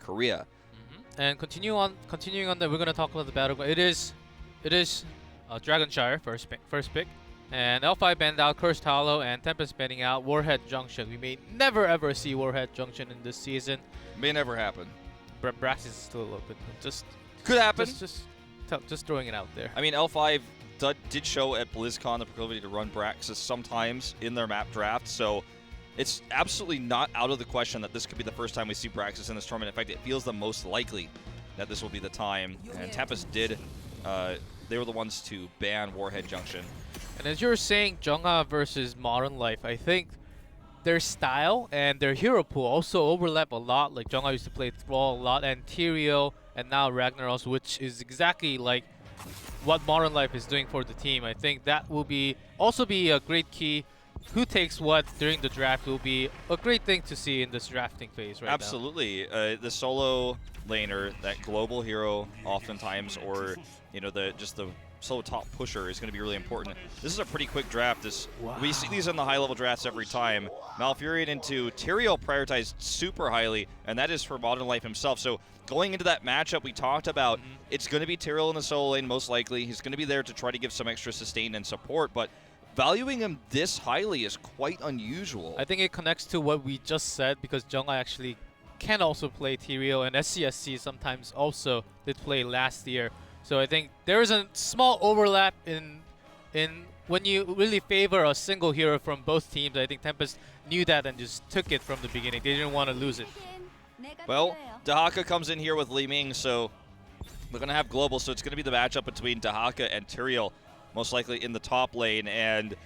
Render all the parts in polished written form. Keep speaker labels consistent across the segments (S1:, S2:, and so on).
S1: Korea.
S2: And continuing on that, we're gonna talk about the battleground. It is Dragonshire first pick, and L5 banned out Cursed Hollow, and Tempest banning out Warhead Junction. We may never ever see Warhead Junction in this season.
S1: May never happen.
S2: Brax is still open. Just
S1: could happen.
S2: Just throwing it out there.
S1: I mean, L5 did show at BlizzCon the proclivity to run Braxis sometimes in their map draft, so it's absolutely not out of the question that this could be the first time we see Braxis in this tournament. In fact, it feels the most likely that this will be the time. And Tempest did, they were the ones to ban Warhead Junction.
S2: And as you were saying, Jungha versus Modern Life, I think their style and their hero pool also overlap a lot. Like Jungha used to play Thrall a lot, and Tyrael, and now Ragnaros, which is exactly like what Modern Life is doing for the team. I think that will also be a great key. Who takes what during the draft will be a great thing to see in this drafting phase right
S1: Absolutely. Now. The solo laner, that global hero oftentimes, or just the solo top pusher is going to be really important. This is a pretty quick draft. We see these in the high level drafts every time. Malfurion into Tyrael prioritized super highly, and that is for Modern Life himself. So going into that matchup we talked about, it's going to be Tyrael in the solo lane most likely. He's going to be there to try to give some extra sustain and support, but valuing him this highly is quite unusual.
S2: I think it connects to what we just said, because Jungha actually can also play Tyrael, and SCSC sometimes also did play last year. So I think there is a small overlap in when you really favor a single hero from both teams. I think Tempest knew that and just took it from the beginning. They didn't want to lose it.
S1: Well, Dahaka comes in here with Li Ming, so we're going to have global, so it's going to be the matchup between Dahaka and Tyrael, most likely in the top lane, and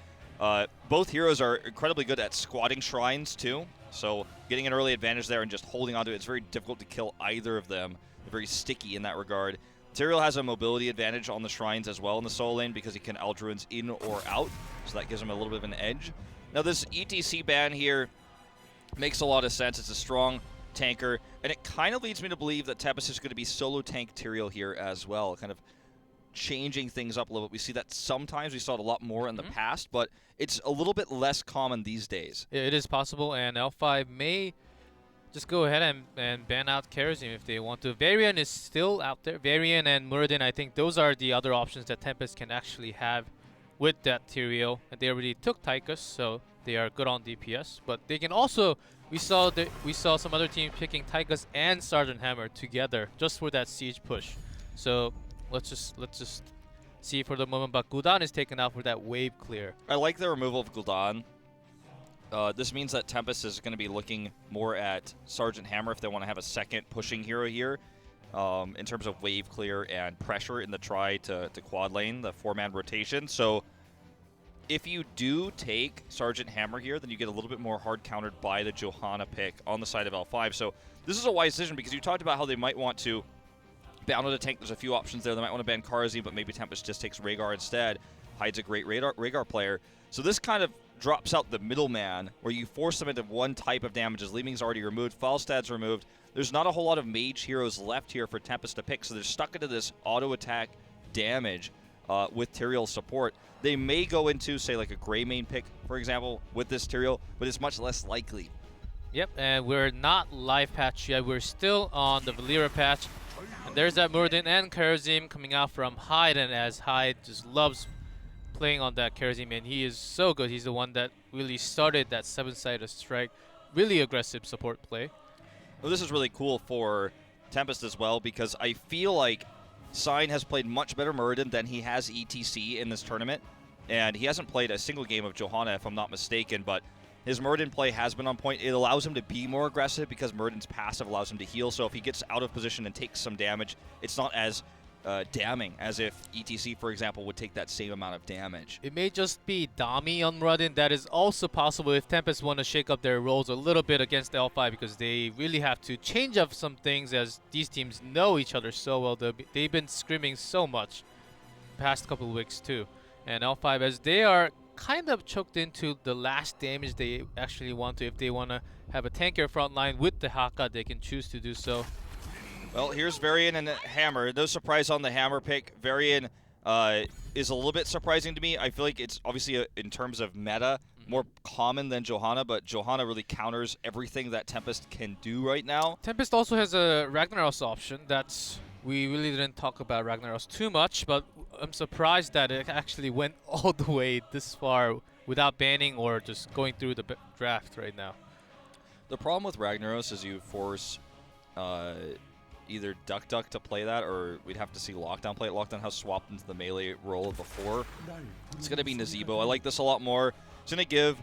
S1: both heroes are incredibly good at squatting shrines too, so getting an early advantage there and just holding onto it. It's very difficult to kill either of them. They're very sticky in that regard. Tyrael has a mobility advantage on the shrines as well in the solo lane because he can Eldruins in or out, so that gives him a little bit of an edge. Now this ETC ban here makes a lot of sense. It's a strong tanker, and it kind of leads me to believe that Tempest is going to be solo tank Tyrael here as well, kind of changing things up a little bit. We see that sometimes. We saw it a lot more in the past, but it's a little bit less common these days.
S2: It is possible, and L5 may just go ahead and ban out Kerosene if they want to. Varian is still out there. Varian and Muradin, I think those are the other options that Tempest can actually have with that Tyrael. And they already took Tychus, so they are good on DPS. But they can also, we saw some other teams picking Tychus and Sergeant Hammer together just for that siege push. So let's just see for the moment. But Gul'dan is taken out for that wave clear.
S1: I like the removal of Gul'dan. This means that Tempest is going to be looking more at Sergeant Hammer if they want to have a second pushing hero here in terms of wave clear and pressure in the try to quad lane, the 4-man rotation. So if you do take Sergeant Hammer here, then you get a little bit more hard countered by the Johanna pick on the side of L5. So this is a wise decision because you talked about how they might want to ban out a tank. There's a few options there. They might want to ban Kharazim, but maybe Tempest just takes Rhaegar instead. Hyde's a great Rhaegar player. So this kind of drops out the middleman where you force them into one type of damages. Li Ming's already removed. Falstad's removed. There's not a whole lot of mage heroes left here for Tempest to pick, so they're stuck into this auto-attack damage with Tyrael's support. They may go into, say, like a Greymane pick, for example, with this Tyrael, but it's much less likely.
S2: Yep, and we're not live patch yet. We're still on the Valeera patch. And there's that Muradin and Kharazim coming out from Hyde, and as Hyde just loves playing on that Kharazim, and he is so good. He's the one that really started that 7-sided strike. Really aggressive support play.
S1: Well, this is really cool for Tempest as well, because I feel like Sign has played much better Muradin than he has ETC in this tournament, and he hasn't played a single game of Johanna, if I'm not mistaken, but his Muradin play has been on point. It allows him to be more aggressive because Muradin's passive allows him to heal, so if he gets out of position and takes some damage, it's not as damning as if ETC, for example, would take that same amount of damage.
S2: It may just be Dami on Muradin. That is also possible if Tempest want to shake up their roles a little bit against L5, because they really have to change up some things as these teams know each other so well. They've been scrimming so much past couple of weeks too. And L5, as they are kind of choked into the last damage they actually want to. If they want to have a tankier front line with the Haka, they can choose to do so.
S1: Well, here's Varian and Hammer. No surprise on the Hammer pick. Varian is a little bit surprising to me. I feel like it's obviously in terms of meta, more common than Johanna, but Johanna really counters everything that Tempest can do right now.
S2: Tempest also has a Ragnaros option. We really didn't talk about Ragnaros too much, but I'm surprised that it actually went all the way this far without banning or just going through the draft right now.
S1: The problem with Ragnaros is you force either Duck to play that, or we'd have to see Lockdown play it. Lockdown has swapped into the melee role before. It's going to be Nazeebo. I like this a lot more. It's going to give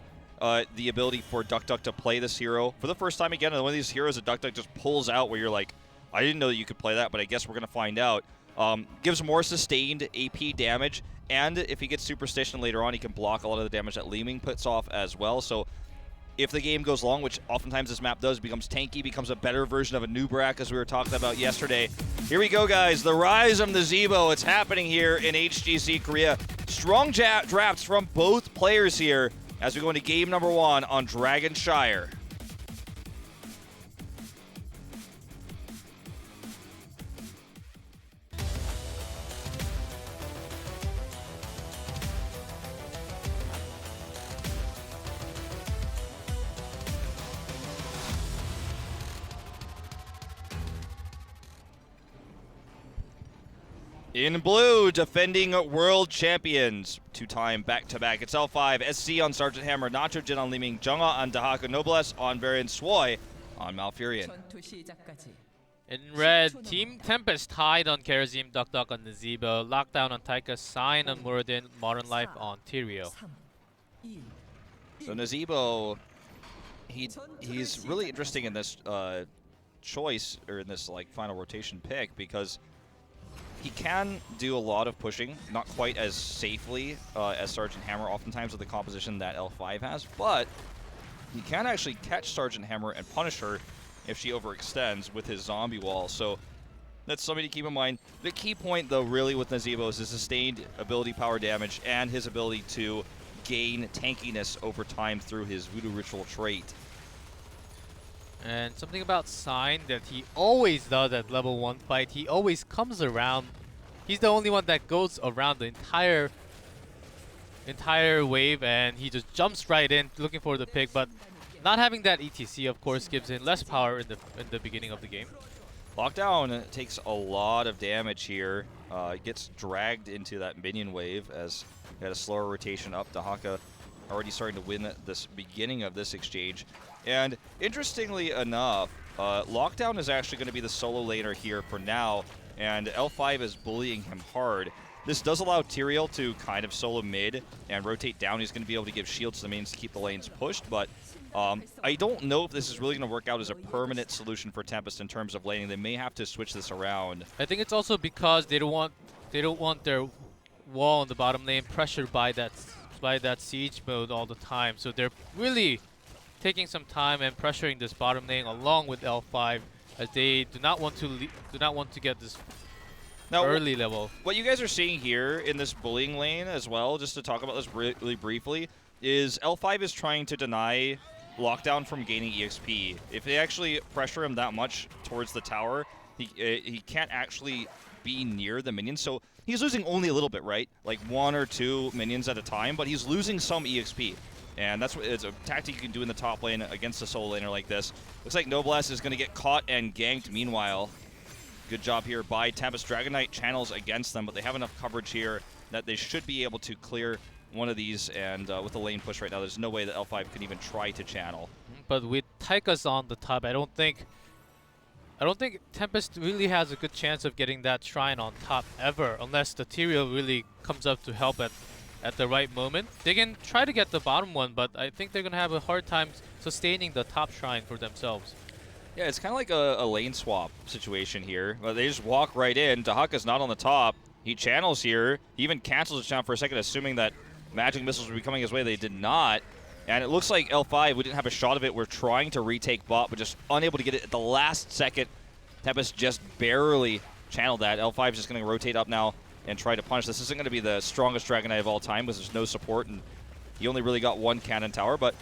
S1: the ability for Duck to play this hero for the first time again. And one of these heroes that Duck just pulls out where you're like, I didn't know that you could play that, but I guess we're going to find out. Gives more sustained AP damage, and if he gets Superstition later on, he can block a lot of the damage that Leeming puts off as well. So if the game goes long, which oftentimes this map does, becomes tanky, becomes a better version of a Nubrak, as we were talking about yesterday. Here we go, guys. The rise of Nazeebo. It's happening here in HGC Korea. Strong drafts from both players here as we go into game number 1 on Dragonshire. In blue, defending world champions. 2-time back-to-back. It's L5, SC on Sergeant Hammer, Nacho Jin on Leeming, Jungha on Dahaka, Noblesse on Varian, Swoi on Malfurion.
S2: In red, Team Tempest tied on Karazim, Duck on Nazeebo, Lockdown on Taika, Sign on Muradin, Modern Life on Tyrio.
S1: So Nazeebo, he's really interesting in this choice, or in this like final rotation pick, because he can do a lot of pushing, not quite as safely as Sergeant Hammer oftentimes with the composition that L5 has, but he can actually catch Sergeant Hammer and punish her if she overextends with his zombie wall. So that's something to keep in mind. The key point, though, really with Nazeebo is his sustained ability power damage and his ability to gain tankiness over time through his Voodoo Ritual trait.
S2: And something about Sign that he always does at level 1 fight, he always comes around. He's the only one that goes around the entire wave, and he just jumps right in looking for the pick, but not having that ETC, of course, gives him less power in the beginning of the game.
S1: Lockdown takes a lot of damage here. Gets dragged into that minion wave as he had a slower rotation up. Dahaka already starting to win this beginning of this exchange. And interestingly enough, Lockdown is actually going to be the solo laner here for now, and L5 is bullying him hard. This does allow Tyrael to kind of solo mid and rotate down. He's going to be able to give shields to the mains to keep the lanes pushed, but I don't know if this is really going to work out as a permanent solution for Tempest in terms of laning. They may have to switch this around.
S2: I think it's also because they don't want their wall in the bottom lane pressured by that siege mode all the time. So they're really taking some time and pressuring this bottom lane along with L5, as they do not want to get this now, early level.
S1: What you guys are seeing here in this bullying lane as well, just to talk about this really briefly, is L5 is trying to deny Lockdown from gaining EXP. If they actually pressure him that much towards the tower, he can't actually be near the minions. So he's losing only a little bit, right? Like 1 or 2 minions at a time, but he's losing some EXP. And that's what it's a tactic you can do in the top lane against a solo laner like this. Looks like Noblesse is going to get caught and ganked meanwhile. Good job here by Tempest. Dragon Knight channels against them, but they have enough coverage here that they should be able to clear one of these. And with the lane push right now, there's no way that L5 can even try to channel.
S2: But with Taika's on the top, I don't think Tempest really has a good chance of getting that shrine on top ever, unless the Tyrael really comes up to help at the right moment. They can try to get the bottom one, but I think they're going to have a hard time sustaining the top shrine for themselves.
S1: Yeah, it's kind of like a lane swap situation here. They just walk right in. Dahaka's not on the top. He channels here. He even cancels his channel for a second, assuming that magic missiles would be coming his way. They did not. And it looks like L5, we didn't have a shot of it. We're trying to retake bot, but just unable to get it at the last second. Tempest just barely channeled that. L5 is just going to rotate up now and try to punish. This isn't going to be the strongest Dragon Knight of all time because there's no support, and he only really got 1 cannon tower, but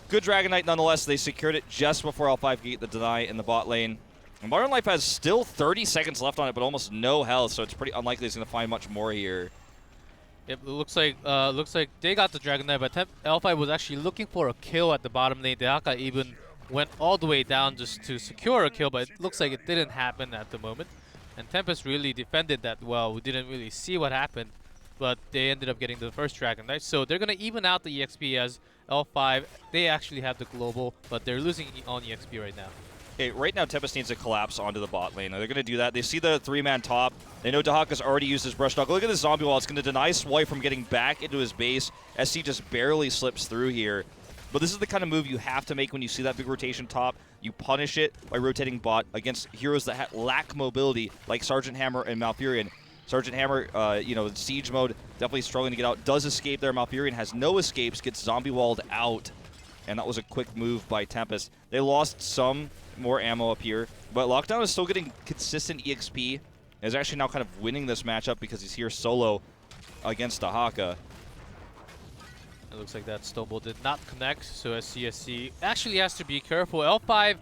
S1: good Dragon Knight nonetheless. They secured it just before L5 could get the deny in the bot lane. And Modern Life has still 30 seconds left on it, but almost no health, so it's pretty unlikely he's going to find much more here.
S2: It looks like they got the Dragon Knight, but L5 was actually looking for a kill at the bottom lane. Dehaka even went all the way down just to secure a kill, but it looks like it didn't happen at the moment. And Tempest really defended that well. We didn't really see what happened, but they ended up getting the first Dragon Knight. So they're going to even out the EXP as L5. They actually have the global, but they're losing on EXP right now.
S1: Okay, right now Tempest needs to collapse onto the bot lane. They're going to do that. They see the 3-man top. They know Dehaka's already used his brush dog. Look at the zombie wall. It's going to deny Swipe from getting back into his base. SC just barely slips through here. But this is the kind of move you have to make when you see that big rotation top. You punish it by rotating bot against heroes that lack mobility, like Sergeant Hammer and Malfurion. Sergeant Hammer, siege mode, definitely struggling to get out. Does escape there. Malfurion has no escapes, gets zombie walled out. And that was a quick move by Tempest. They lost some more ammo up here, but Lockdown is still getting consistent EXP. Is actually now kind of winning this matchup because he's here solo against Dehaka.
S2: It looks like that Stonebolt did not connect, so SCSC actually has to be careful. L5,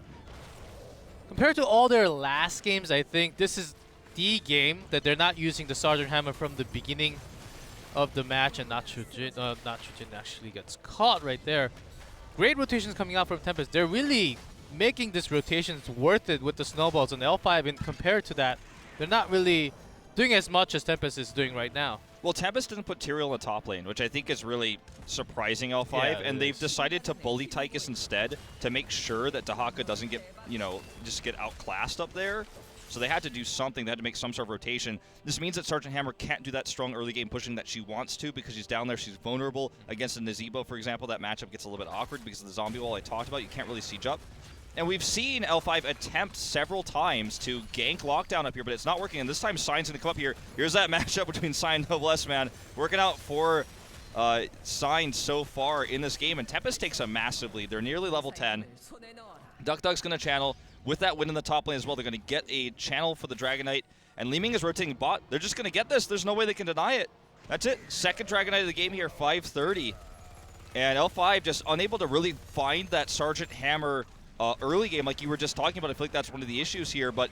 S2: compared to all their last games, I think this is the game that they're not using the Sergeant Hammer from the beginning of the match, and Nachujin actually gets caught right there. Great rotations coming out from Tempest. They're really making this rotations worth it with the snowballs, and L5, and compared to that, they're not really doing as much as Tempest is doing right now.
S1: Well, Tempest didn't put Tyrael in the top lane, which I think is really surprising L5,
S2: Yeah,
S1: and they've decided to bully Tychus instead to make sure that Dehaka doesn't get, just get outclassed up there. So they had to do something. They had to make some sort of rotation. This means that Sergeant Hammer can't do that strong early game pushing that she wants to because she's down there. She's vulnerable. Against a Nazeebo, for example, that matchup gets a little bit awkward because of the zombie wall I talked about. You can't really siege up. And we've seen L5 attempt several times to gank Lockdown up here, but it's not working. And this time, Sign's going to come up here. Here's that matchup between Sign and Noblesse, man. Working out for Sign so far in this game. And Tempest takes a massive lead. They're nearly level 10. Duck's going to channel. With that win in the top lane as well, they're going to get a channel for the Dragon Knight. And Li Ming is rotating bot. They're just going to get this. There's no way they can deny it. That's it. Second Dragon Knight of the game here, 5:30. And L5 just unable to really find that Sergeant Hammer early game like you were just talking about. I feel like that's one of the issues here, but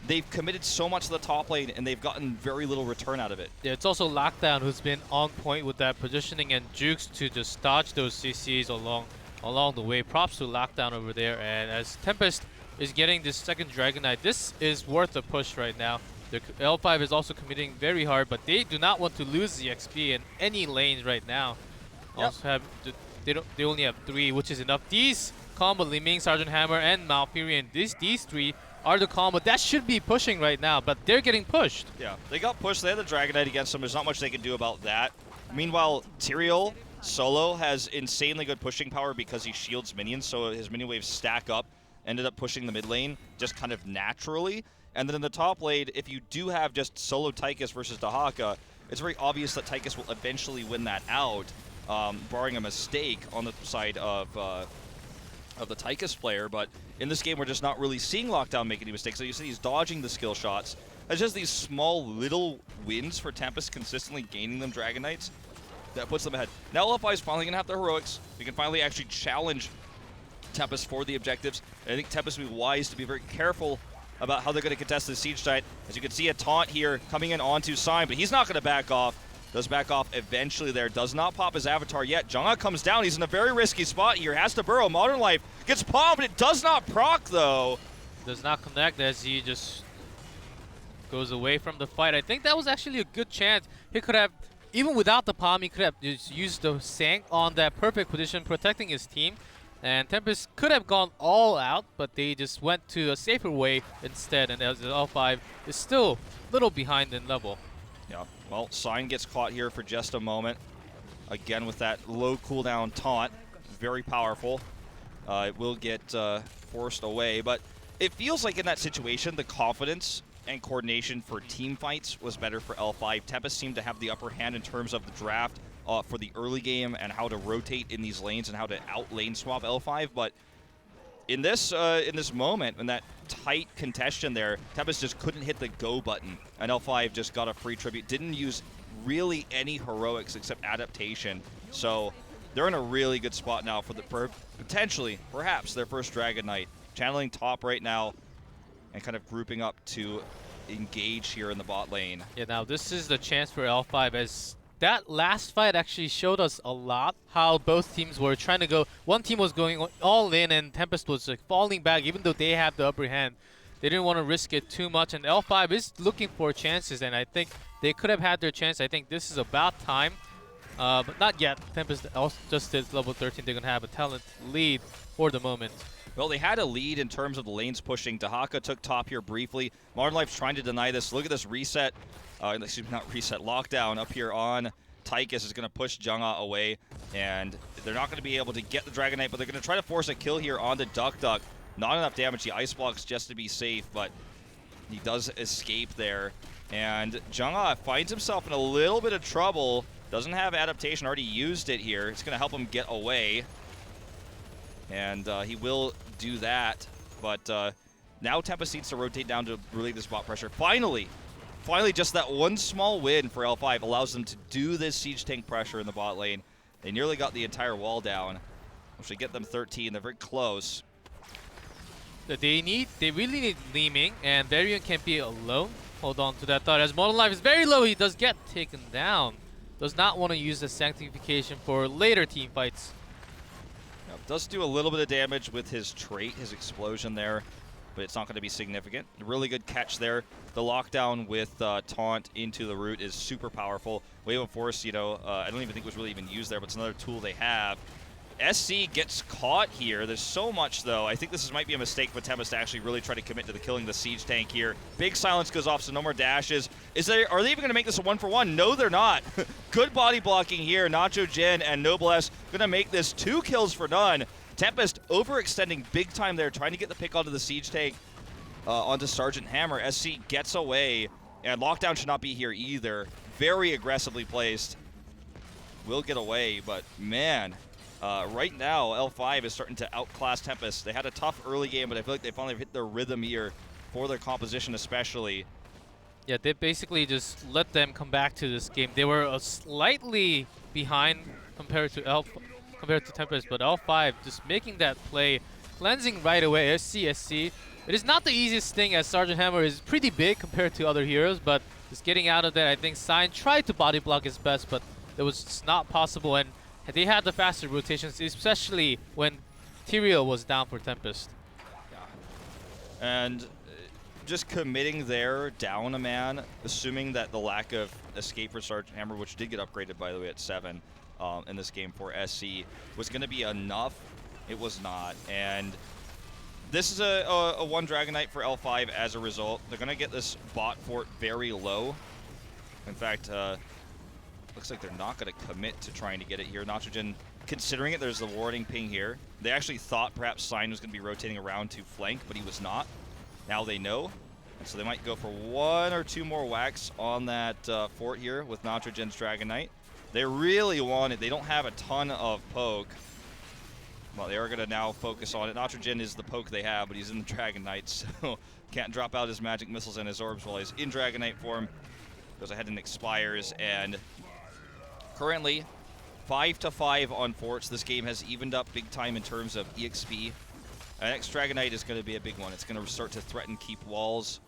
S1: they've committed so much to the top lane and they've gotten very little return out of it.
S2: Yeah, it's also Lockdown who's been on point with that positioning, and Jukes to just dodge those CCs along the way. Props to Lockdown over there, and as Tempest is getting this second Dragon Knight, this is worth a push right now. The L5 is also committing very hard, but they do not want to lose the XP in any lanes right now.
S1: Yep.
S2: Also have they only have 3, which is enough. These combo, Li Ming, Sergeant Hammer, and Malfurion, these 3 are the combo that should be pushing right now, but they're getting pushed.
S1: Yeah, they got pushed. They had the Dragon Knight against them. There's not much they can do about that. Meanwhile, Tyrael solo has insanely good pushing power because he shields minions, so his minion waves stack up. Ended up pushing the mid lane just kind of naturally. And then in the top lane, if you do have just solo Tychus versus Dehaka, it's very obvious that Tychus will eventually win that out, barring a mistake on the side of the Tychus player. But in this game, we're just not really seeing Lockdown make any mistakes. So you see he's dodging the skill shots. It's just these small little wins for Tempest, consistently gaining them Dragon Knights. That puts them ahead. Now LFI is finally going to have their heroics. We can finally actually challenge Tempest for the objectives. And I think Tempest will be wise to be very careful about how they're going to contest the siege site. As you can see, a taunt here coming in onto Sign, but he's not going to back off. Does back off eventually there. Does not pop his avatar yet. Jungha comes down. He's in a very risky spot here. Has to burrow. Modern Life gets palmed, but it does not proc, though.
S2: Does not connect as he just goes away from the fight. I think that was actually a good chance. He could have, even without the palm, he could have just used the Sank on that perfect position, protecting his team. And Tempest could have gone all out, but they just went to a safer way instead. And as L5 is still a little behind in level.
S1: Yeah, well, Sign gets caught here for just a moment. Again with that low cooldown taunt. Very powerful. It will get forced away, but it feels like in that situation, the confidence and coordination for team fights was better for L5. Tempest seemed to have the upper hand in terms of the draft for the early game and how to rotate in these lanes and how to out-lane swap L5, but in this moment, in that tight contention there, Tempest just couldn't hit the go button, and L5 just got a free tribute. Didn't use really any heroics except adaptation, so they're in a really good spot now for potentially, perhaps, their first Dragon Knight. Channeling top right now and kind of grouping up to engage here in the bot lane.
S2: Yeah, now this is the chance for L5 as that last fight actually showed us a lot how both teams were trying to go. One team was going all in, and Tempest was like falling back, even though they have the upper hand. They didn't want to risk it too much, and L5 is looking for chances, and I think they could have had their chance. I think this is about time, but not yet. Tempest also just is level 13. They're going to have a talent lead for the moment.
S1: Well, they had a lead in terms of the lanes pushing. Dahaka took top here briefly. Modern Life's trying to deny this. Look at this reset. Excuse me, not reset. Lockdown up here on Tychus is going to push Jungha away, and they're not going to be able to get the Dragon Knight, but they're going to try to force a kill here onto Duck Duck. Not enough damage. He ice blocks just to be safe, but he does escape there. And Jungha finds himself in a little bit of trouble. Doesn't have adaptation. Already used it here. It's going to help him get away. And he will do that. But now Tempest needs to rotate down to relieve this bot pressure. Finally, just that one small win for L5 allows them to do this siege tank pressure in the bot lane. They nearly got the entire wall down, which would get them 13. They're very close.
S2: They really need Leeming, and Varian can't be alone. Hold on to that thought. As Modern Life is very low, he does get taken down. Does not want to use the Sanctification for later team fights.
S1: Yep, does do a little bit of damage with his trait, his explosion there, but it's not going to be significant. Really good catch there. The lockdown with taunt into the root is super powerful. Wave of Force, you know, I don't even think was really even used there, but it's another tool they have. SC gets caught here. There's so much, though. I think this might be a mistake for Tempest to actually really try to commit to the killing the siege tank here. Big silence goes off, so no more dashes. Are they even going to make this a 1-for-1? No, they're not. Good body blocking here. Nacho Jin and Noblesse going to make this 2 kills for none. Tempest overextending big time there, trying to get the pick onto the siege tank, onto Sergeant Hammer. SC gets away, and lockdown should not be here either. Very aggressively placed. Will get away, but man... right now, L5 is starting to outclass Tempest. They had a tough early game, but I feel like they finally hit their rhythm here for their composition especially.
S2: Yeah, they basically just let them come back to this game. They were slightly behind compared to Tempest, but L5 just making that play, cleansing right away. SC. It is not the easiest thing, as Sergeant Hammer is pretty big compared to other heroes, but just getting out of that, I think Sign tried to body block his best, but it was just not possible. And they had the faster rotations, especially when Tyrael was down for Tempest.
S1: Yeah. And just committing there down a man, assuming that the lack of escape for Sergeant Hammer, which did get upgraded, by the way, at 7 in this game for SC, was going to be enough. It was not. And this is a 1 Dragon Knight for L5 as a result. They're going to get this bot fort very low. In fact, looks like they're not going to commit to trying to get it here. Nitrogen, considering it, there's the warding ping here. They actually thought perhaps Sign was going to be rotating around to flank, but he was not. Now they know, and so they might go for 1 or 2 more whacks on that fort here with Nitrogen's Dragon Knight. They really want it. They don't have a ton of poke. Well, they are going to now focus on it. Nitrogen is the poke they have, but he's in the Dragon Knight, so can't drop out his magic missiles and his orbs while he's in Dragon Knight form. Goes ahead and expires, and currently 5-5 on forts. This game has evened up big time in terms of EXP. Next Dragon Knight is going to be a big one. It's going to start to threaten keep walls.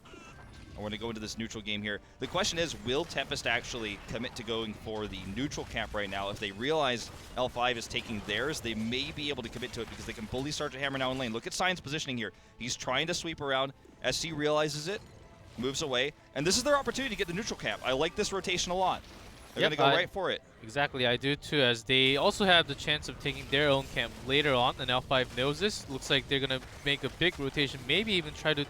S1: We're going to go into this neutral game here. The question is, will Tempest actually commit to going for the neutral camp right now? If they realize L5 is taking theirs, they may be able to commit to it because they can bully Sergeant Hammer now in lane. Look at Sign's positioning here. He's trying to sweep around. SC realizes it, moves away, and this is their opportunity to get the neutral camp. I like this rotation a lot. They're going to go right for it.
S2: Exactly, I do too, as they also have the chance of taking their own camp later on, and L5 knows this. Looks like they're going to make a big rotation, maybe even try to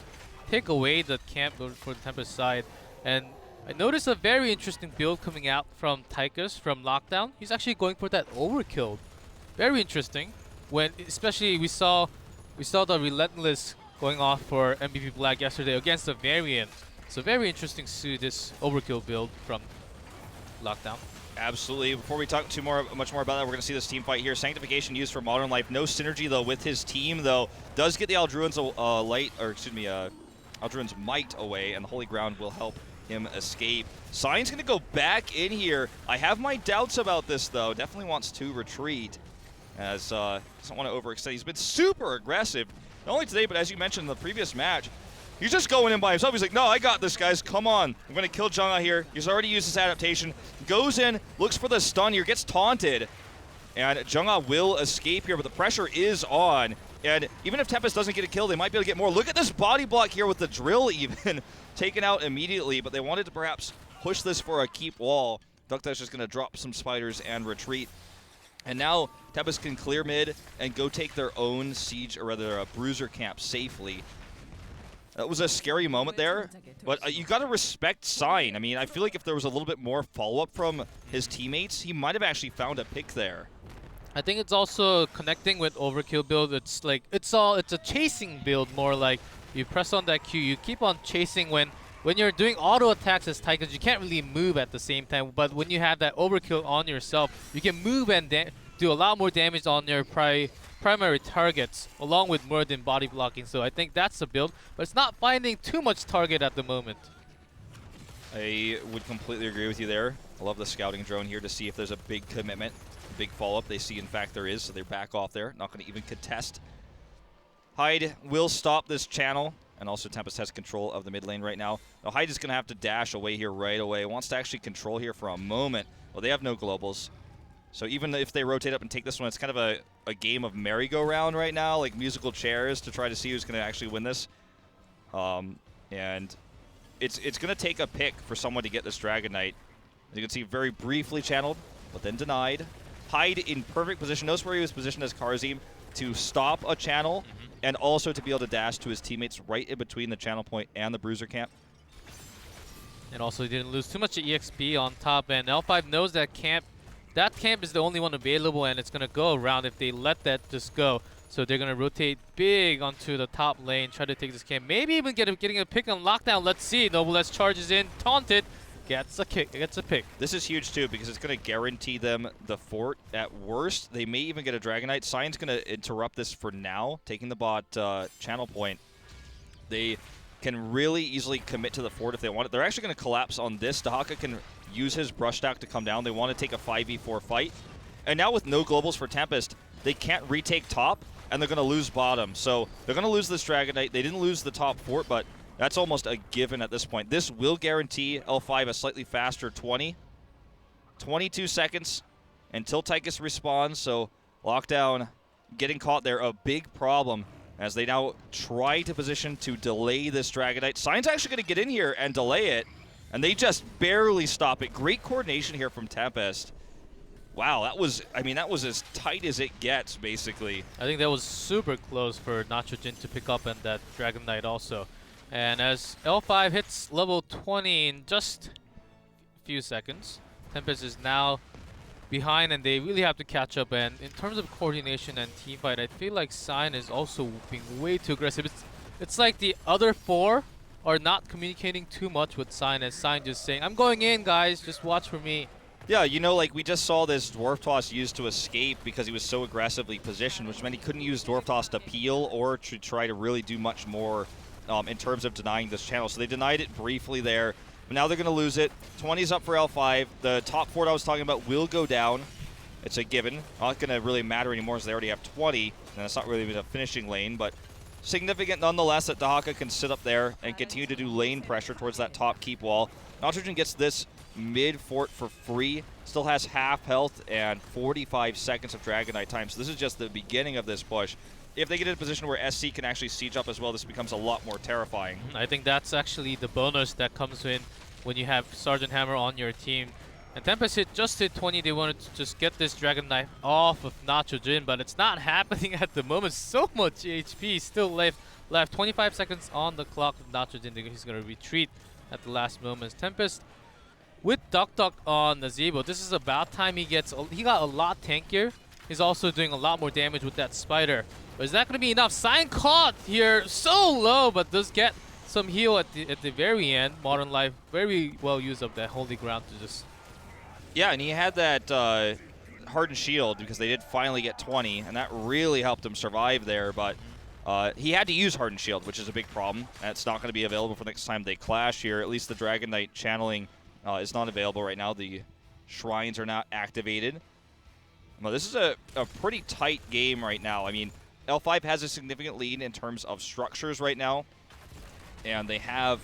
S2: take away the camp for the Tempest side. And I noticed a very interesting build coming out from Tychus from Lockdown. He's actually going for that overkill. Very interesting. When especially we saw the Relentless going off for MVP Black yesterday against the Variant. So very interesting to see this overkill build from Lockdown. Absolutely.
S1: Before we talk much more about that, we're going to see this team fight here. Sanctification used for Modern Life. No synergy though with his team though. Does get the Aldruin's Aldruin's Might away, and the Holy Ground will help him escape. Sign's going to go back in here. I have my doubts about this though. Definitely wants to retreat, as doesn't want to overextend. He's been super aggressive, not only today, but as you mentioned in the previous match. He's just going in by himself. He's like, no, I got this, guys. Come on. I'm going to kill Jungha here. He's already used his adaptation. Goes in, looks for the stun here, gets taunted. And Jungha will escape here, but the pressure is on. And even if Tempest doesn't get a kill, they might be able to get more. Look at this body block here with the drill even taken out immediately, but they wanted to perhaps push this for a keep wall. Duckdash is going to drop some spiders and retreat. And now Tempest can clear mid and go take their own siege, or rather a bruiser camp safely. That was a scary moment there, but you got to respect Sign. I mean, I feel like if there was a little bit more follow-up from his teammates, he might have actually found a pick there.
S2: I think it's also connecting with overkill build. It's like it's a chasing build, more like you press on that Q, you keep on chasing when you're doing auto attacks as Tigers, you can't really move at the same time. But when you have that overkill on yourself, you can move and do a lot more damage on your primary targets, along with Muradin body blocking. So I think that's the build, but it's not finding too much target at the moment.
S1: I would completely agree with you there. I love the scouting drone here to see if there's a big commitment, big follow-up. They see, in fact, there is, so they're back off there. Not going to even contest. Hyde will stop this channel, and also Tempest has control of the mid lane right now. Now Hyde is going to have to dash away here right away. Wants to actually control here for a moment. Well, they have no globals. So even if they rotate up and take this one, it's kind of a game of merry-go-round right now, like musical chairs, to try to see who's going to actually win this. And it's going to take a pick for someone to get this Dragon Knight. As you can see, very briefly channeled, but then denied. Hyde in perfect position. Notice where he was positioned as Karzim to stop a channel and also to be able to dash to his teammates right in between the channel point and the bruiser camp.
S2: And also he didn't lose too much EXP on top, and L5 knows that camp. That camp is the only one available, and it's going to go around if they let that just go. So they're going to rotate big onto the top lane, try to take this camp. Maybe even getting a pick on lockdown. Let's see. Noblesse charges in, taunted. Gets a kick, gets a pick.
S1: This is huge too because it's going to guarantee them the fort at worst. They may even get a Dragon Knight. Sign's going to interrupt this for now, taking the bot channel point. They can really easily commit to the fort if they want it. They're actually going to collapse on this. Dahaka can use his brush stack to come down. They want to take a 5v4 fight. And now with no globals for Tempest, they can't retake top, and they're going to lose bottom. So they're going to lose this Dragon Knight. They didn't lose the top fort, but that's almost a given at this point. This will guarantee L5 a slightly faster 22 seconds until Tychus respawns. So lockdown getting caught there, a big problem as they now try to position to delay this Dragon Knight. Sign's actually going to get in here and delay it, and they just barely stop it. Great coordination here from Tempest. Wow, that was as tight as it gets, basically.
S2: I think that was super close for Nitrogen to pick up and that Dragon Knight also. And as L5 hits level 20 in just a few seconds, Tempest is now behind and they really have to catch up. And in terms of coordination and teamfight, I feel like Sign is also being way too aggressive. It's like the other four are not communicating too much with Sign, as Sign just saying, I'm going in, guys, just watch for me.
S1: Yeah, you know, like we just saw this Dwarf Toss used to escape because he was so aggressively positioned, which meant he couldn't use Dwarf Toss to peel or to try to really do much more in terms of denying this channel. So they denied it briefly there, but now they're going to lose it. 20's up for L5. The top fort I was talking about will go down. It's a given. Not going to really matter anymore as they already have 20, and it's not really even a finishing lane, but significant nonetheless that Dahaka can sit up there and continue to do lane pressure towards that top keep wall. Nitrogen gets this mid fort for free, still has half health and 45 seconds of Dragon Knight time, so this is just the beginning of this push. If they get in a position where SC can actually siege up as well, this becomes a lot more terrifying.
S2: I think that's actually the bonus that comes in when you have Sergeant Hammer on your team. And Tempest just hit 20. They wanted to just get this Dragon Knight off of Nitrogen, but it's not happening at the moment. So much HP still left. 25 seconds on the clock of Nitrogen. He's going to retreat at the last moment. Tempest with Duck on Nazebo. This is about time he got a lot tankier. He's also doing a lot more damage with that spider. But is that going to be enough? Sign caught here so low, but does get some heal at the very end. Modern Life very well used up that holy ground to just...
S1: Yeah, and he had that hardened shield because they did finally get 20, and that really helped him survive there, but he had to use hardened shield, which is a big problem. That's not going to be available for next time they clash here. At least the Dragon Knight channeling is not available right now. The shrines are not activated. Well, this is a pretty tight game right now. I mean, L5 has a significant lead in terms of structures right now. and they have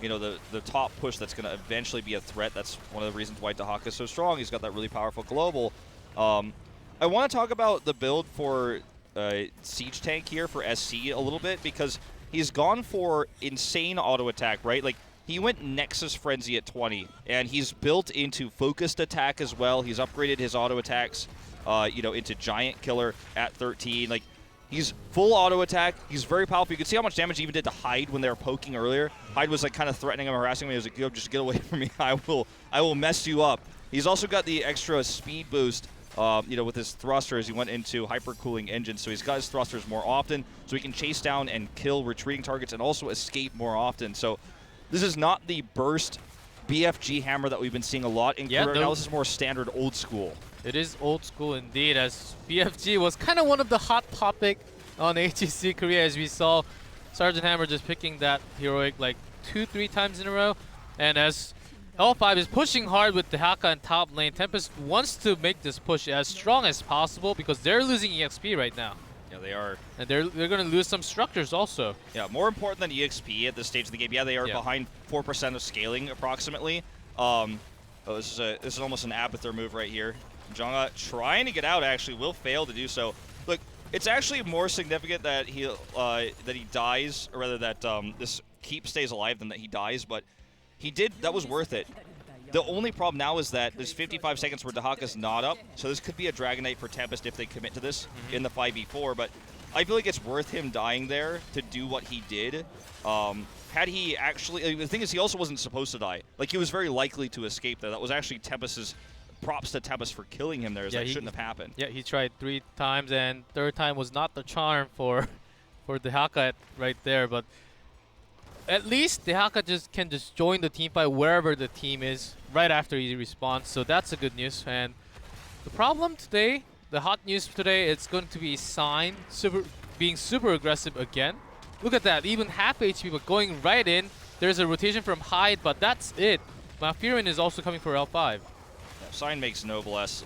S1: you know, the top push that's going to eventually be a threat. That's one of the reasons why Dahaka is so strong. He's got that really powerful global. I want to talk about the build for Siege Tank here for SC a little bit, because he's gone for insane auto attack, right? Like, he went Nexus Frenzy at 20, and he's built into focused attack as well. He's upgraded his auto attacks, you know, into Giant Killer at 13. Like, he's full auto attack. He's very powerful. You can see how much damage he even did to Hyde when they were poking earlier. Hyde was like kind of threatening him, harassing him. He was like, "Yo, just get away from me. I will mess you up." He's also got the extra speed boost, you know, with his thrusters. He went into hypercooling engine, so he's got his thrusters more often, so he can chase down and kill retreating targets and also escape more often. So this is not the burst BFG hammer that we've been seeing a lot in career. Now this is more standard old school.
S2: It is old school indeed, as BFG was kind of one of the hot topic on HGC Korea, as we saw Sergeant Hammer just picking that heroic like 2-3 times in a row. And as L5 is pushing hard with the Haka in top lane, Tempest wants to make this push as strong as possible because they're losing EXP right now.
S1: Yeah, they are. And
S2: they're going to lose some structures also.
S1: Yeah, more important than EXP at this stage of the game. Yeah, they are behind 4% of scaling approximately. This is almost an Abathur move right here. Jonga trying to get out actually will fail to do so. Look, it's actually more significant that he dies, or rather that this keep stays alive than that he dies, but he did. That was worth it. The only problem now is that there's 55 seconds where Dahaka's not up, so this could be a Dragon Knight for Tempest if they commit to this in the 5v4, but I feel like it's worth him dying there to do what he did. Had he actually, the thing is he also wasn't supposed to die. Like, he was very likely to escape there. That was actually Tempest's, props to Tempest for killing him there, as that shouldn't have happened. Yeah,
S2: he tried 3 times, and third time was not the charm for Dahaka right there, but at least Dahaka can just join the team fight wherever the team is right after he respawns, so that's a good news. And the problem today, the hot news today, it's going to be Sign being super aggressive again. Look at that, even half HP, but going right in. There's a rotation from Hyde, but that's it. Malfurion is also coming for L5.
S1: Sign makes Noblesse,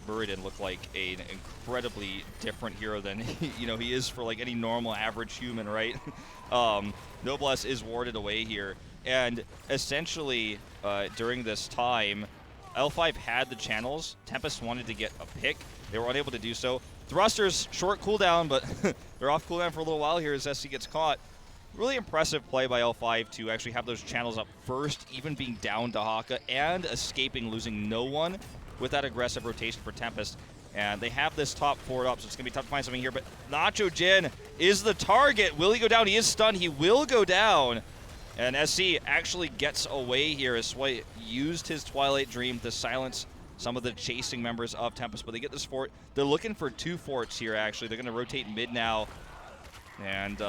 S1: Muradin look like an incredibly different hero than he is for like any normal average human, right? Noblesse is warded away here, and essentially during this time, L5 had the channels. Tempest wanted to get a pick. They were unable to do so. Thrusters, short cooldown, but they're off cooldown for a little while here as SC gets caught. Really impressive play by L5 to actually have those channels up first, even being down Dahaka and escaping, losing no one with that aggressive rotation for Tempest. And they have this top 4 up, so it's going to be tough to find something here. But Nacho Jin is the target. Will he go down? He is stunned. He will go down. And SC actually gets away here as Sway used his Twilight Dream to silence some of the chasing members of Tempest. But they get this fort. They're looking for 2 forts here, actually. They're going to rotate mid now. And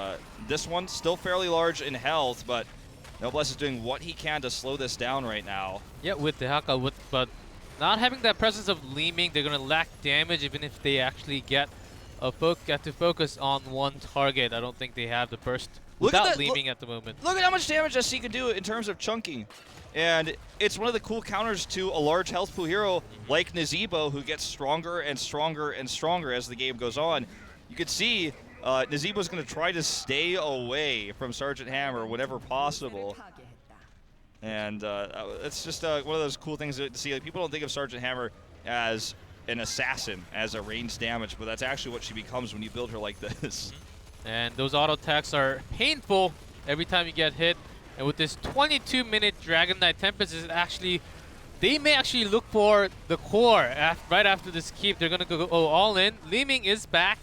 S1: this one still fairly large in health, but Noblesse is doing what he can to slow this down right now.
S2: Yeah, with the Haka, but not having that presence of Leeming, they're going to lack damage even if they actually get to focus on one target. I don't think they have the burst without Leeming at the moment.
S1: Look at how much damage SC can do in terms of chunking. And it's one of the cool counters to a large health pool hero like Nazeebo, who gets stronger and stronger and stronger as the game goes on. You can see Nazeebo's going to try to stay away from Sergeant Hammer whenever possible. And it's just one of those cool things to see. Like, people don't think of Sergeant Hammer as an assassin, as a ranged damage, but that's actually what she becomes when you build her like this.
S2: And those auto attacks are painful every time you get hit. And with this 22-minute Dragon Knight, Tempest is actually, they may actually look for the core right after this keep. They're going to go all in. Leeming is back.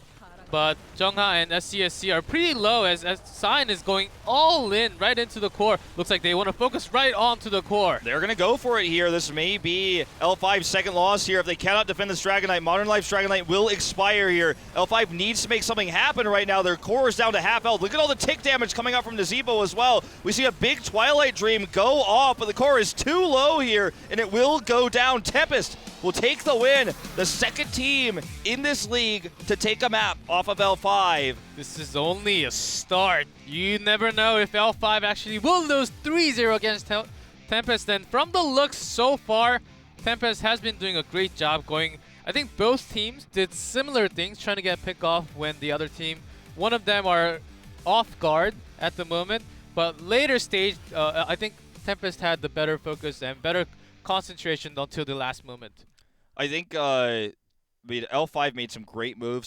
S2: But Jungha and SCSC are pretty low as Sign is going all in right into the core. Looks like they want to focus right onto the core.
S1: They're going to go for it here. This may be L5's second loss here. If they cannot defend this Dragon Knight, Modern Life's Dragon Knight will expire here. L5 needs to make something happen right now. Their core is down to half health. Look at all the tick damage coming out from Nazeebo as well. We see a big Twilight Dream go off, but the core is too low here, and it will go down. Tempest will take the win. The second team in this league to take a map off of L5.
S2: This is only a start. You never know if L5 actually will lose 3-0 against Tempest. And from the looks so far, Tempest has been doing a great job going. I think both teams did similar things, trying to get pick off when the other team, one of them are off guard at the moment, but later stage, I think Tempest had the better focus and better concentration until the last moment.
S1: I think L5 made some great moves